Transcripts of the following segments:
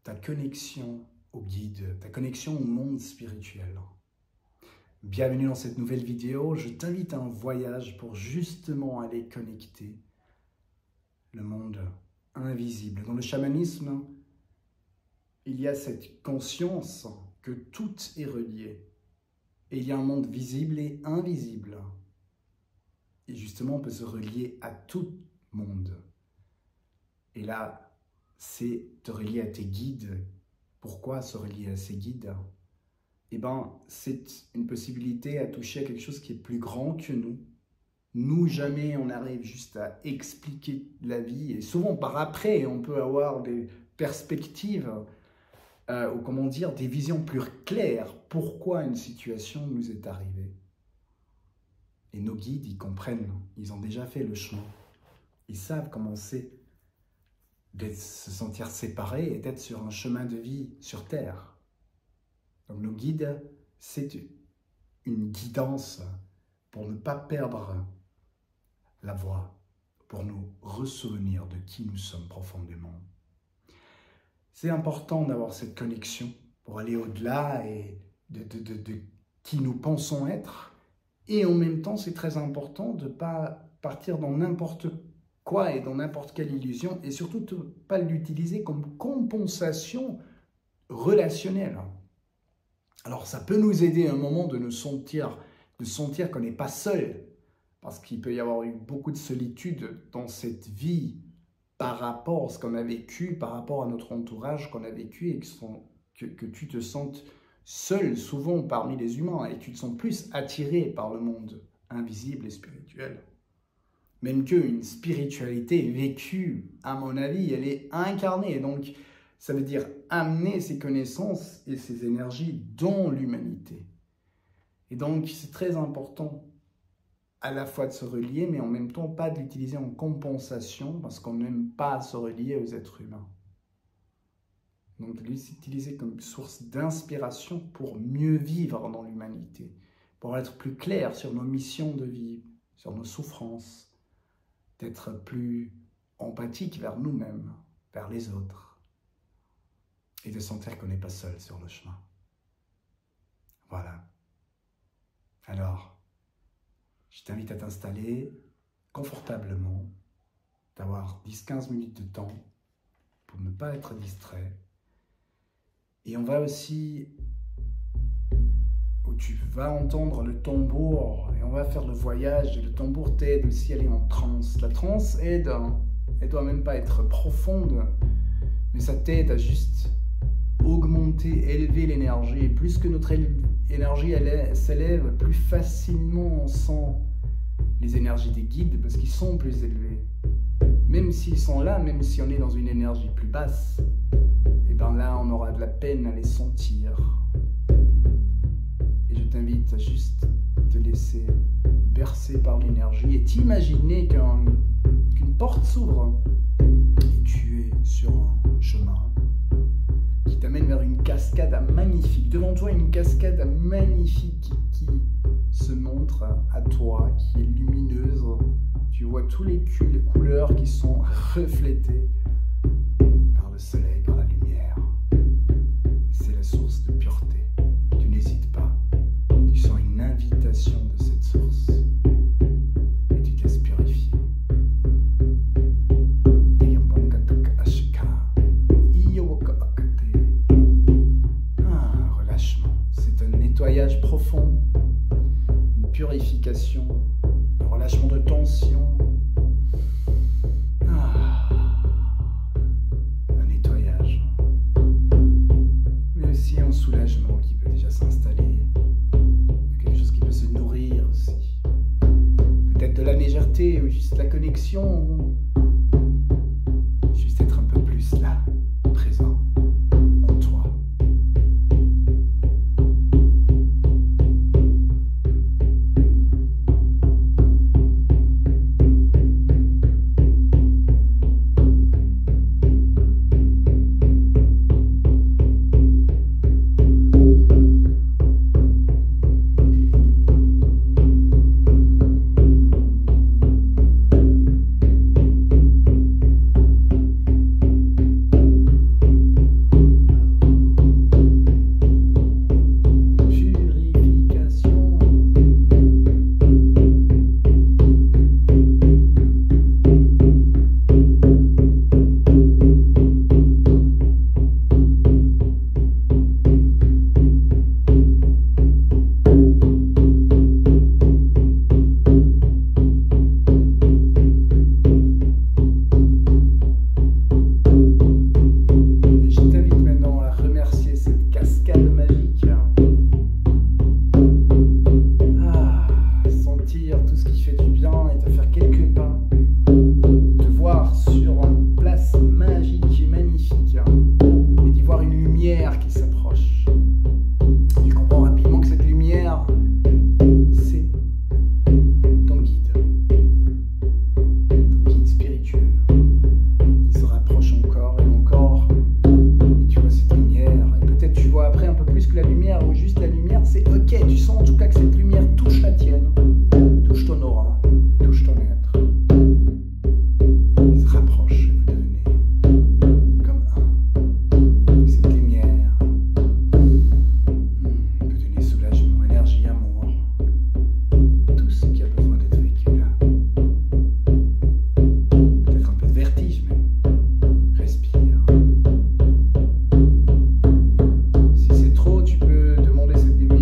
ta connexion au guide, ta connexion au monde spirituel. Bienvenue dans cette nouvelle vidéo. Je t'invite à un voyage pour justement aller connecter le monde invisible. Dans le chamanisme, il y a cette conscience que tout est relié. Et il y a un monde visible et invisible. Et justement, on peut se relier à tout monde. Et là, c'est te relier à tes guides. Pourquoi se relier à ces guides? Eh bien, c'est une possibilité à toucher à quelque chose qui est plus grand que nous. Nous, jamais on arrive juste à expliquer la vie. Et souvent, par après, on peut avoir des perspectives, ou comment dire, des visions plus claires. Pourquoi une situation nous est arrivée? Et nos guides, ils comprennent. Ils ont déjà fait le chemin. Ils savent comment c'est de se sentir séparés et d'être sur un chemin de vie sur Terre. Donc nos guides, c'est une guidance pour ne pas perdre la voie, pour nous ressouvenir de qui nous sommes profondément. C'est important d'avoir cette connexion pour aller au-delà et de qui nous pensons être. Et en même temps, c'est très important de ne pas partir dans n'importe quoi et dans n'importe quelle illusion, et surtout de ne pas l'utiliser comme compensation relationnelle. Alors ça peut nous aider à un moment de sentir qu'on n'est pas seul, parce qu'il peut y avoir eu beaucoup de solitude dans cette vie par rapport à ce qu'on a vécu, par rapport à notre entourage qu'on a vécu, et que tu te sentes seul souvent parmi les humains, et tu te sens plus attiré par le monde invisible et spirituel. Même qu'une spiritualité vécue, à mon avis, elle est incarnée. Donc, ça veut dire amener ses connaissances et ses énergies dans l'humanité. Et donc, c'est très important à la fois de se relier, mais en même temps, pas de l'utiliser en compensation, parce qu'on n'aime pas se relier aux êtres humains. Donc, l'utiliser comme source d'inspiration pour mieux vivre dans l'humanité, pour être plus clair sur nos missions de vie, sur nos souffrances, d'être plus empathique vers nous-mêmes, vers les autres, et de sentir qu'on n'est pas seul sur le chemin. Voilà. Alors, je t'invite à t'installer confortablement, d'avoir 10-15 minutes de temps pour ne pas être distrait. Et on va aussi, où tu vas entendre le tambour, et on va faire le voyage, et le tambour t'aide aussi à aller en transe. La transe aide, elle doit même pas être profonde, mais ça t'aide à juste augmenter, élever l'énergie. Et plus que notre énergie s'élève, plus facilement on sent les énergies des guides, parce qu'ils sont plus élevés. Même s'ils sont là, même si on est dans une énergie plus basse, et bien là on aura de la peine à les sentir. Et je t'invite à juste te laisser bercer par l'énergie et t'imaginer qu'une porte s'ouvre et tu es sur un chemin qui t'amène vers une cascade magnifique. Devant toi, une cascade magnifique qui se montre à toi, qui est lumineuse. Tu vois toutes les couleurs qui sont reflétées par le soleil, par la lumière. C'est la source de pureté. Tu n'hésites pas. Tu sens une invitation de cette source et tu te laisses purifier. Relâchement, c'est un nettoyage profond, une purification, un relâchement de tension. Un nettoyage, mais aussi un soulagement qui peut déjà s'installer. Quelque chose qui peut se nourrir aussi. Peut-être de la légèreté ou juste la connexion, ou juste être un peu plus là, présent en toi. que la lumière ou juste la lumière, c'est ok. Tu sens en tout cas que cette lumière touche la tienne, touche ton aura, touche ton être. Il se rapproche et vous devenez comme un. Et cette lumière peut donner soulagement, énergie, amour, tout ce qui a besoin d'être vécu là. Peut-être un peu de vertige même. Respire. Si c'est trop, tu peux demander cette lumière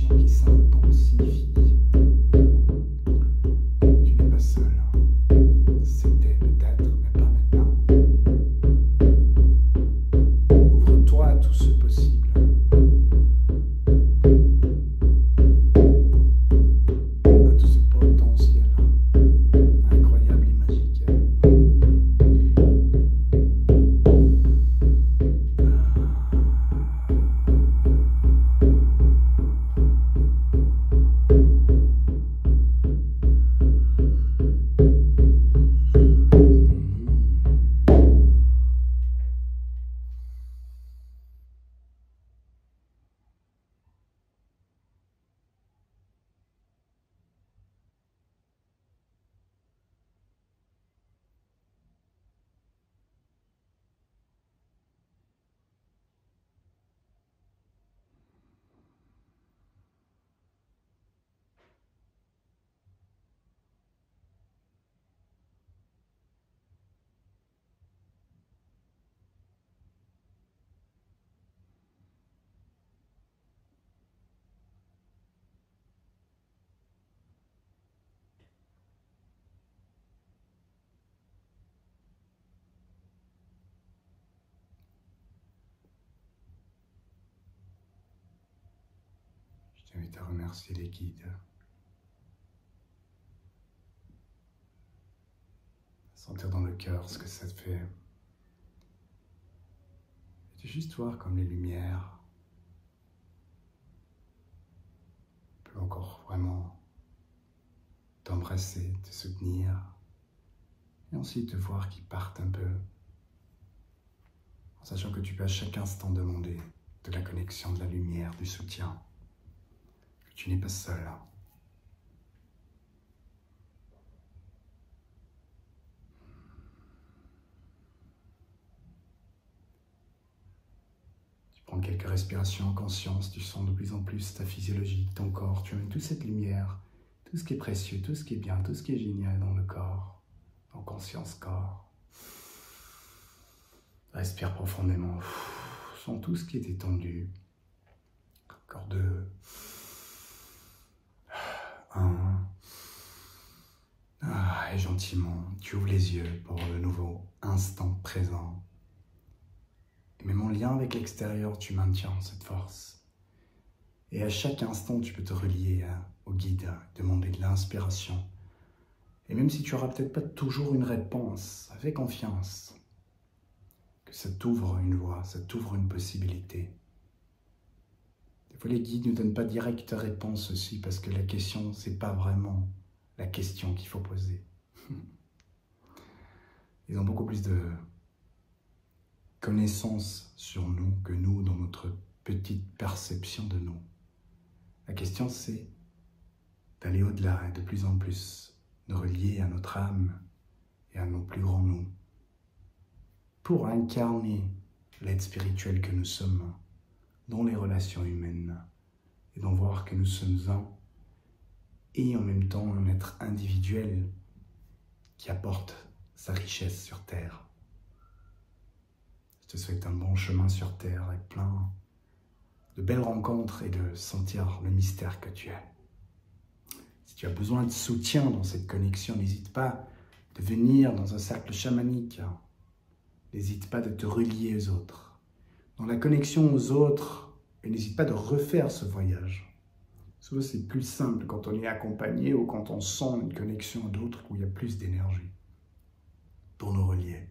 connexion qui s'intensifie. Tu n'es pas seul. C'était peut-être, mais pas maintenant. Ouvre-toi à tout ce possible. À tout ce potentiel incroyable et magique. Je t'invite à remercier les guides, à sentir dans le cœur ce que ça te fait, et de juste voir comme les lumières peuvent encore vraiment t'embrasser, te soutenir, et ensuite te voir qu'ils partent un peu, en sachant que tu peux à chaque instant demander de la connexion, de la lumière, du soutien. Tu n'es pas seul. Tu prends quelques respirations en conscience, tu sens de plus en plus ta physiologie, ton corps, tu amènes toute cette lumière, tout ce qui est précieux, tout ce qui est bien, tout ce qui est génial dans le corps, en conscience corps. Respire profondément, sens tout ce qui est détendu. Encore 2. 1. Et gentiment, tu ouvres les yeux pour le nouveau instant présent. Et même en lien avec l'extérieur, tu maintiens cette force. Et à chaque instant, tu peux te relier au guide, demander de l'inspiration. Et même si tu n'auras peut-être pas toujours une réponse, fais confiance que ça t'ouvre une voie, ça t'ouvre une possibilité. Des fois, les guides ne donnent pas direct réponse aussi, parce que la question, c'est pas vraiment la question qu'il faut poser. Ils ont beaucoup plus de connaissances sur nous que nous, dans notre petite perception de nous. La question, c'est d'aller au-delà et de plus en plus de relier à notre âme et à nos plus grands nous, pour incarner l'aide spirituelle que nous sommes dans les relations humaines, et d'en voir que nous sommes un, et en même temps un être individuel qui apporte sa richesse sur Terre. Je te souhaite un bon chemin sur Terre, avec plein de belles rencontres et de sentir le mystère que tu es. Si tu as besoin de soutien dans cette connexion, n'hésite pas de venir dans un cercle chamanique. N'hésite pas de te relier aux autres. Dans la connexion aux autres, et n'hésite pas de refaire ce voyage. Souvent, c'est plus simple quand on est accompagné ou quand on sent une connexion à d'autres où il y a plus d'énergie pour nous relier.